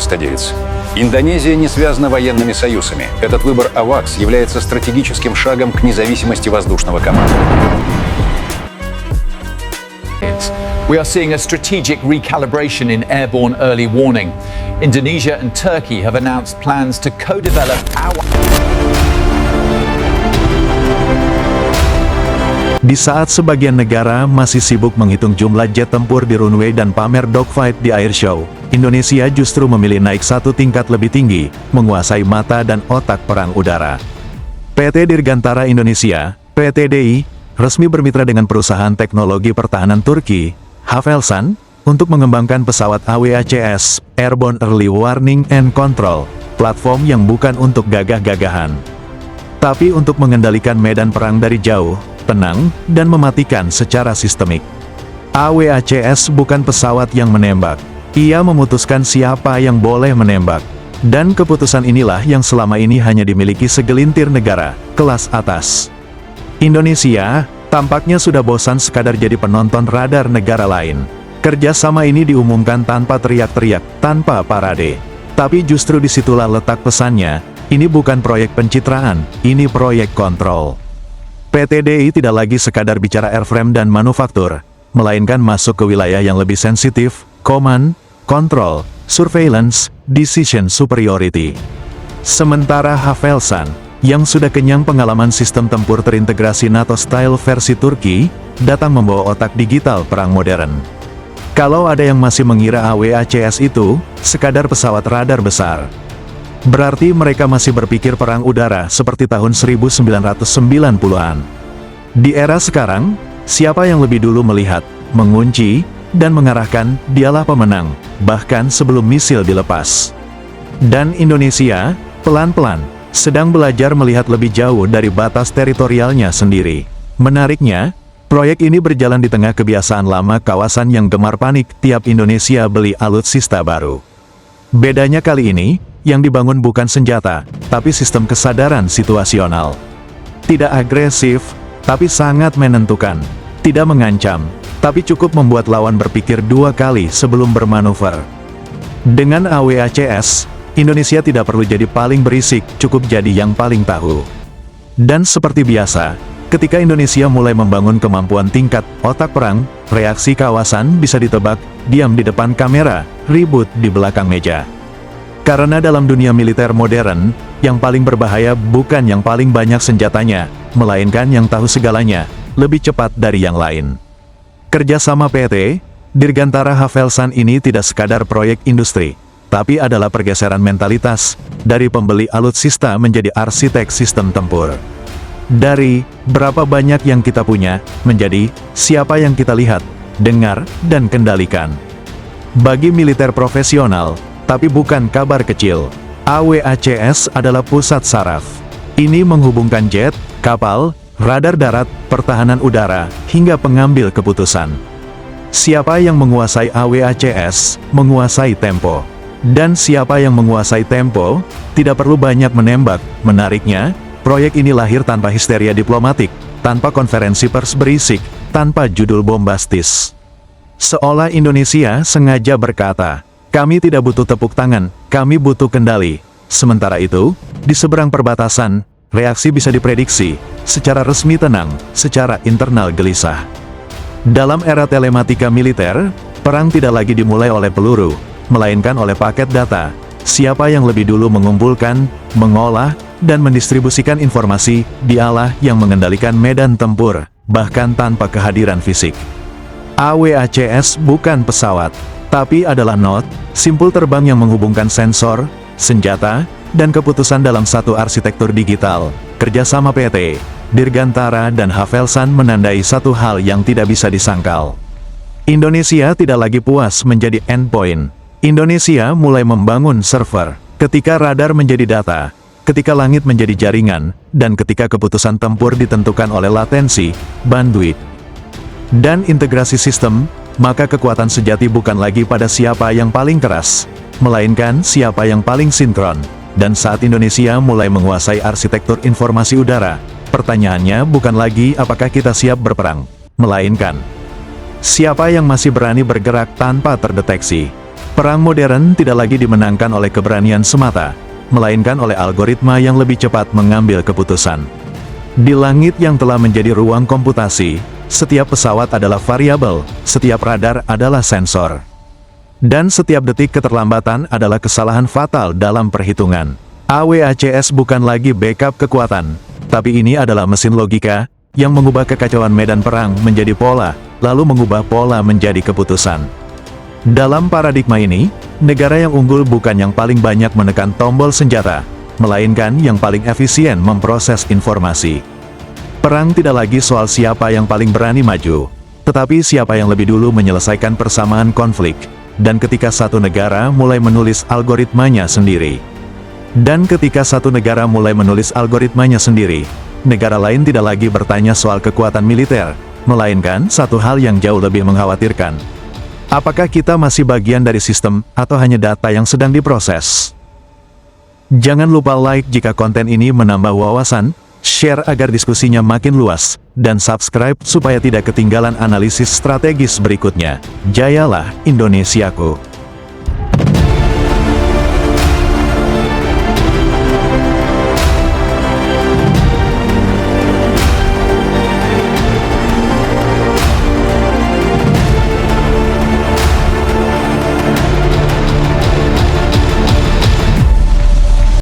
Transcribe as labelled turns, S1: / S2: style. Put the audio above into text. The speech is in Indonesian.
S1: 309. Индонезия не связана военными союзами. Этот выбор АВАКС является стратегическим шагом к независимости воздушного командования.
S2: We are seeing a strategic recalibration in airborne early warning. Indonesia and Turkey have announced plans to co-develop
S3: Di saat sebagian negara masih sibuk menghitung jumlah jet tempur di runway dan pamer dogfight di airshow, Indonesia justru memilih naik satu tingkat lebih tinggi, menguasai mata dan otak perang udara. PT Dirgantara Indonesia, PTDI, resmi bermitra dengan perusahaan teknologi pertahanan Turki, Havelsan, untuk mengembangkan pesawat AWACS, Airborne Early Warning and Control, platform yang bukan untuk gagah-gagahan, tapi untuk mengendalikan medan perang dari jauh, tenang, dan mematikan secara sistemik. AWACS bukan pesawat yang menembak. Ia memutuskan siapa yang boleh menembak. Dan keputusan inilah yang selama ini hanya dimiliki segelintir negara, kelas atas. Indonesia, tampaknya sudah bosan sekadar jadi penonton radar negara lain. Kerjasama ini diumumkan tanpa teriak-teriak, tanpa parade. Tapi justru disitulah letak pesannya, ini bukan proyek pencitraan, ini proyek kontrol. PTDI tidak lagi sekadar bicara airframe dan manufaktur, melainkan masuk ke wilayah yang lebih sensitif, command, control, surveillance, decision superiority. Sementara Havelsan, yang sudah kenyang pengalaman sistem tempur terintegrasi NATO-style versi Turki, datang membawa otak digital perang modern. Kalau ada yang masih mengira AWACS itu sekadar pesawat radar besar, berarti mereka masih berpikir perang udara seperti tahun 1990-an. Di era sekarang, siapa yang lebih dulu melihat, mengunci, dan mengarahkan, dialah pemenang, bahkan sebelum misil dilepas. Dan Indonesia, pelan-pelan, sedang belajar melihat lebih jauh dari batas teritorialnya sendiri. Menariknya, proyek ini berjalan di tengah kebiasaan lama kawasan yang gemar panik tiap Indonesia beli alutsista baru. Bedanya kali ini, yang dibangun bukan senjata, tapi sistem kesadaran situasional. Tidak agresif, tapi sangat menentukan. Tidak mengancam, tapi cukup membuat lawan berpikir dua kali sebelum bermanuver. Dengan AWACS, Indonesia tidak perlu jadi paling berisik, cukup jadi yang paling tahu. Dan seperti biasa, ketika Indonesia mulai membangun kemampuan tingkat otak perang, reaksi kawasan bisa ditebak, diam di depan kamera, ribut di belakang meja. Karena dalam dunia militer modern, yang paling berbahaya bukan yang paling banyak senjatanya, melainkan yang tahu segalanya, lebih cepat dari yang lain. Kerjasama PT Dirgantara Havelsan ini tidak sekadar proyek industri, tapi adalah pergeseran mentalitas, dari pembeli alutsista menjadi arsitek sistem tempur. Dari berapa banyak yang kita punya, menjadi siapa yang kita lihat, dengar, dan kendalikan. Bagi militer profesional, tapi bukan kabar kecil, AWACS adalah pusat saraf. Ini menghubungkan jet, kapal, radar darat, pertahanan udara, hingga pengambil keputusan. Siapa yang menguasai AWACS, menguasai tempo. Dan siapa yang menguasai tempo, tidak perlu banyak menembak. Menariknya, proyek ini lahir tanpa histeria diplomatik, tanpa konferensi pers berisik, tanpa judul bombastis. Seolah Indonesia sengaja berkata, kami tidak butuh tepuk tangan, kami butuh kendali. Sementara itu, di seberang perbatasan, reaksi bisa diprediksi, secara resmi tenang, secara internal gelisah. Dalam era telematika militer, perang tidak lagi dimulai oleh peluru, melainkan oleh paket data. Siapa yang lebih dulu mengumpulkan, mengolah, dan mendistribusikan informasi, dialah yang mengendalikan medan tempur, bahkan tanpa kehadiran fisik. AWACS bukan pesawat, tapi adalah node, simpul terbang yang menghubungkan sensor, senjata, dan keputusan dalam satu arsitektur digital. Kerjasama PT Dirgantara dan Havelsan menandai satu hal yang tidak bisa disangkal. Indonesia tidak lagi puas menjadi endpoint. Indonesia mulai membangun server. Ketika radar menjadi data, ketika langit menjadi jaringan, dan ketika keputusan tempur ditentukan oleh latensi, bandwidth, dan integrasi sistem, maka kekuatan sejati bukan lagi pada siapa yang paling keras, melainkan siapa yang paling sinkron. Dan saat Indonesia mulai menguasai arsitektur informasi udara, pertanyaannya bukan lagi apakah kita siap berperang, melainkan siapa yang masih berani bergerak tanpa terdeteksi. Perang modern tidak lagi dimenangkan oleh keberanian semata, melainkan oleh algoritma yang lebih cepat mengambil keputusan. Di langit yang telah menjadi ruang komputasi, setiap pesawat adalah variabel, setiap radar adalah sensor. Dan setiap detik keterlambatan adalah kesalahan fatal dalam perhitungan. AWACS bukan lagi backup kekuatan, tapi ini adalah mesin logika yang mengubah kekacauan medan perang menjadi pola, lalu mengubah pola menjadi keputusan. Dalam paradigma ini, negara yang unggul bukan yang paling banyak menekan tombol senjata, melainkan yang paling efisien memproses informasi. Perang tidak lagi soal siapa yang paling berani maju, tetapi siapa yang lebih dulu menyelesaikan persamaan konflik, dan ketika satu negara mulai menulis algoritmanya sendiri. Dan ketika satu negara mulai menulis algoritmanya sendiri, negara lain tidak lagi bertanya soal kekuatan militer, melainkan satu hal yang jauh lebih mengkhawatirkan. Apakah kita masih bagian dari sistem, atau hanya data yang sedang diproses? Jangan lupa like jika konten ini menambah wawasan, share agar diskusinya makin luas, dan subscribe supaya tidak ketinggalan analisis strategis berikutnya. Jayalah Indonesiaku!